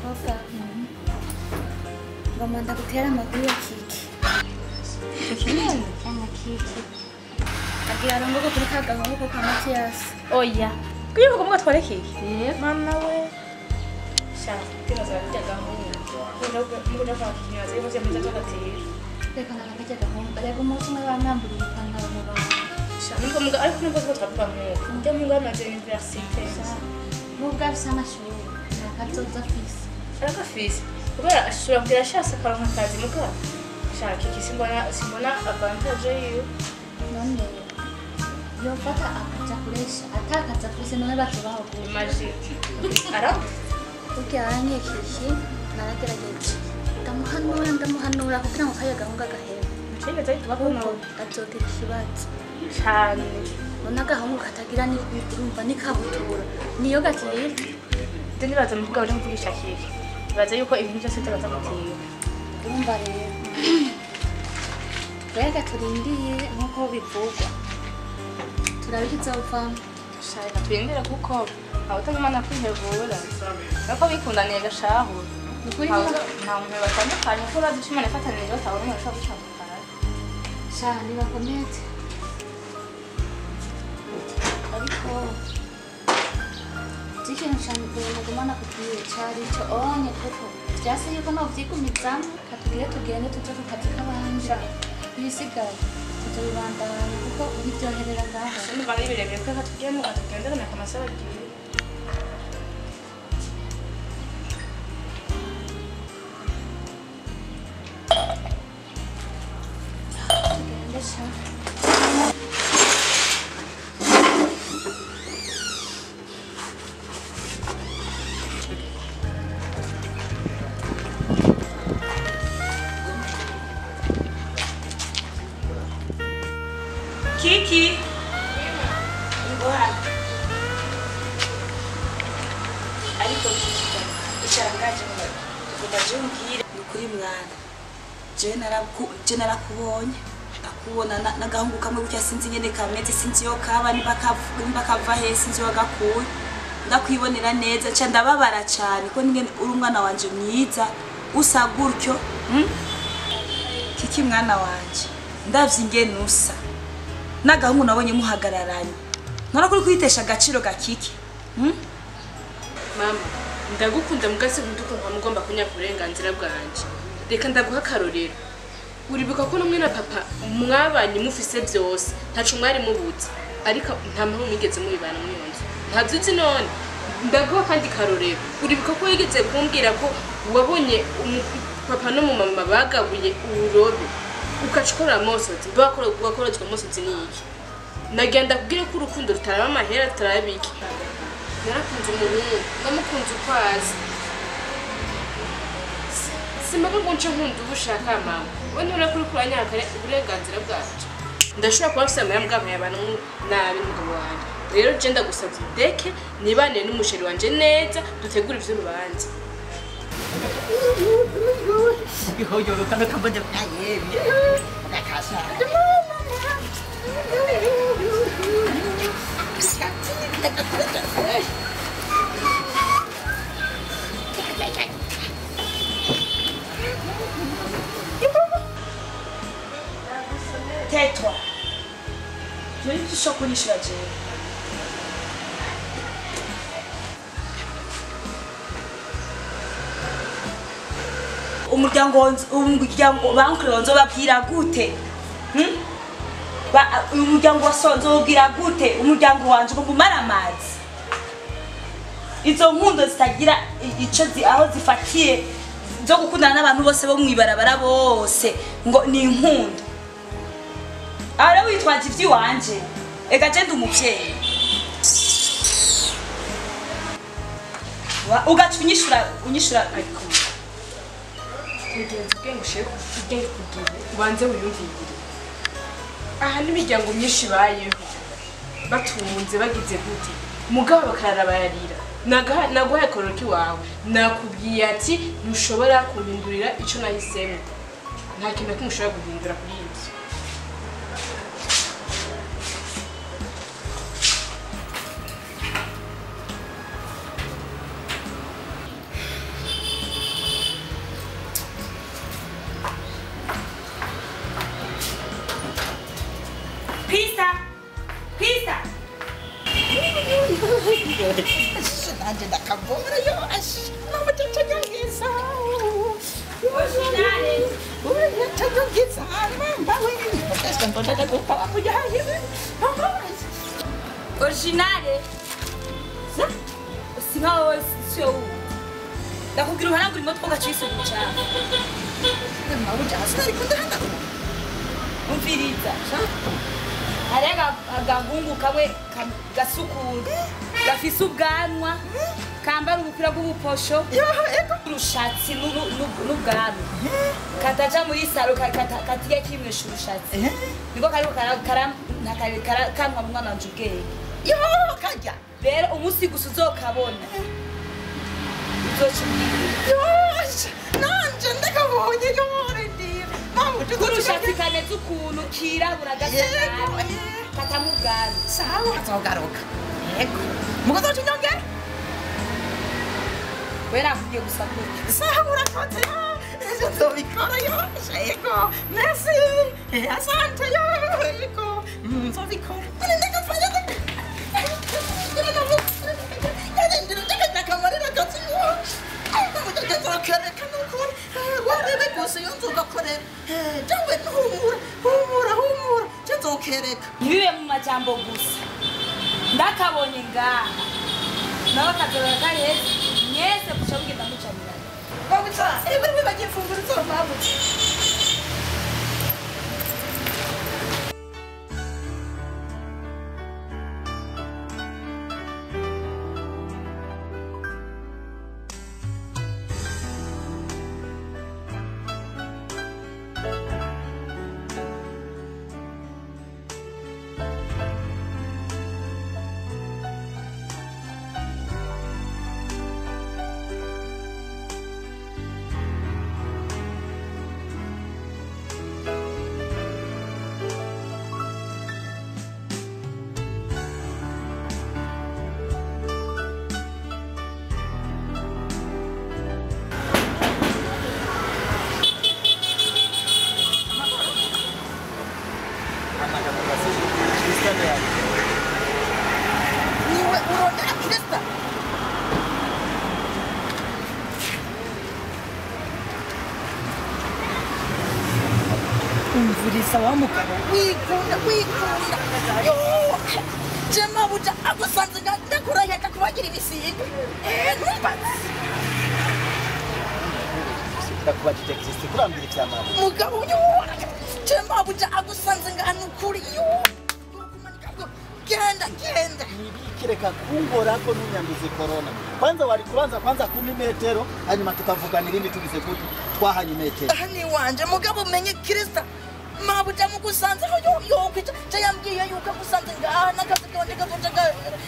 Koka. Ngoma ndakutera amakuru ya Kiki. Tukinene cyangwa Kiki. Agira ngo kuri kagahungu ko kwa Mathias. Oya. Kuyo ngombwa tware Kiki. Mama we. Shaka tena za kagahungu. Ngoja kwa Kiki nazo yose mzazo gatera. Reka nakajya gahungu. Ariko umunsi umwe bamwamburiye ipantaro mu bantu. Shaka ngo ariko nubwo twavuga ngo njye mu ngana ya university. Nubwo afise amashuri. Nakazoza afise. Ariko afise. Kubera ashobora kugira ashaka karonka akazi muga. Shaka Kiki simbona advantage yiyo. None yofata akaja kuresha atakaza afise none batubaho ku. Imagine. Ara? Ukiranye Kiki naragerageje. Ndamuhanura kugira ngo kaye gahunga gahera. Cyane cyane tubakono Azogira ikibazo. cyane. None agahungu katagira ni urumva ni kabutura. Niyo gatira. Ndinibaza muvuga uri mvugisha Kiki. Baza yuko ibintu byose turaza gutinya. Urumva rero. Rega turindiye nkuko bivugwa. Turabikizovamo. Shaka twendera kuko abutagimana kwihebura. Nako bikundaniye gashaho. Ukuri Nta muntu batandukanye ko bazi cimana ifatanije batabona umuntu ashobora gushaka. cyane bakomete. Ariko ikintu cyane nagumana kubwiye cyari cyo onye kuko byase yuko novyigumizamo katugire tugende tuje ku kazi k'abandi ibisigaye tuzobibandanya kuko biryoherera ngaho. Ndumva ari birebire ko tugenda tugendera na kamasaba giye. Tugende sha. Kiki. Ngoha. Ariko Kiki icyangaje ngo kubajumbire Nukuri mwana. Je narakubonye. Akubona nagahungu kamwe gutya sinzi nyene kameze sinzi yo kaba nibakava he sinzi yo gakuye. Ndakwibonera neza cha ndababara cyane ko ngene uri umwana wanje mwiza usa gutyo. Kiki mwana wanje. Ndavye ingene usa. Nagahungu nabonye muhagararanye. Nora kuri kwitesha agaciro ga Kiki. Mama, ndagukunda mugase ndukumva mugomba kunya kurenganzira bwanje. Reka ndaguha karorero. Uribuka ko numwe na papa mwabanye mufise byose, ntacu mwari mubuze. Ariko nta mpamvu mwigeze mubibana muri yonze. Ntabyuzi none. Ndaguha kandi karorero. Uribuka ko yigeze kumbwira ko wabonye papa no mama bagabuye uburobe. Ukacukora mosozi, bakorojwe mosozi niki. Nagenda kubwira ko urukundo rutaraba amahera tarabiki. Narakunze umuhungu, namukunze ukwazi. Simbaga ngo nce nkunda ubushaka mama. We nturi kuri kuranyaka uburenganzira bwacu. Ndashobora kuba mfise amahera mugabo yabana nabi n'umugabo wanje. Rero je ndagusavye deke nibanire n'umusheri wanje neza dutegura ivy'urubanza. Ihoyo rutanga kambaje ayebi. Nakasha. Tais-toi. Je vais te chocolat là, Jay. umuryango bankure nzobabwira gute? Umuryango wasonze ubwira gute? Umuryango wanje ngumara amazi. Izo nkundo zitagira ico aho zifatiye zo gukundana n'abantu bose bo mwibarabara bose ngo ni inkundo. Ara witwaje ivyi wanje. Ega je ndumuvyeyi. Ugacunyishura ariko. Mugenzi bwe ngushye kugenge kugira ubanze wiyumvire. Aha n'imiryango myinshi bayeho batunze bagize gute mugabo bakarara bayarira naguhaye kororoki wawe nakubwiye ati ntushobora kumpindurira ico nahisemo nta kintu na kimwe ushobora guhindura kuri ibyo. ndondaga gupfa muyaye originale sa singawe sio ndakubwira uhanagura imodoka gacise gucana mabuja asari kundahanda umviriza harega agahungu kamwe gasukura gafise ubwanwa kambara ubupira bw'ubuposho urushatsi n'ubwanwa kataja muri salo katiye kimwesha urushatsi niko kariko kanwa mwana wanje ubwenge kajya rero umunsi gusa uzokabona nanje ndakabonye yore ndiye mabuja urushatsi kaneze ukuntu kirabura gasa nabi katamubwanwa sawa azogaruka yego mugozoca inyonge wera akugiye gusa gutya sawa urakoze ejo nzobikora yego merci asante yego nzobikora ndakafanya ndakamarira gatsiwo ndakazokerekana ukuri warebe gusa iyo nzogakorera jawe humura nzokereka ntibibe mu majambo gusa ndakabonye ngaha nawe akazorora kaheze mwese guca mugenda mucanirana babuca ibi bagiye fungura izo babuca niwe urondera Krista umviriza wa mugabo wikunda yo jema buja agusanze ndakurahiye akakubagira ibisiga ntumbaze ndakubajije Kristo kurambira ivyamabo mugabo yo jema buja agusanze ngana ukuri yo genda nibikireka kungorako n'unyambize corona kwanza kumi metero hanyuma tukavugana irindi tugize kuti twahanye metero ahani wanje mugabo umenye Krista mabuja mugusanze ho yo kwica yambwiye yuko gusanze ngaha nakazi konje gazoja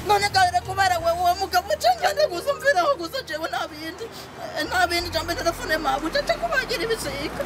none gahera kubara wewe mugabo cyangane gusumvira ho gusa jewe nabindi jambe telefone mabuja cyakubagira ibisika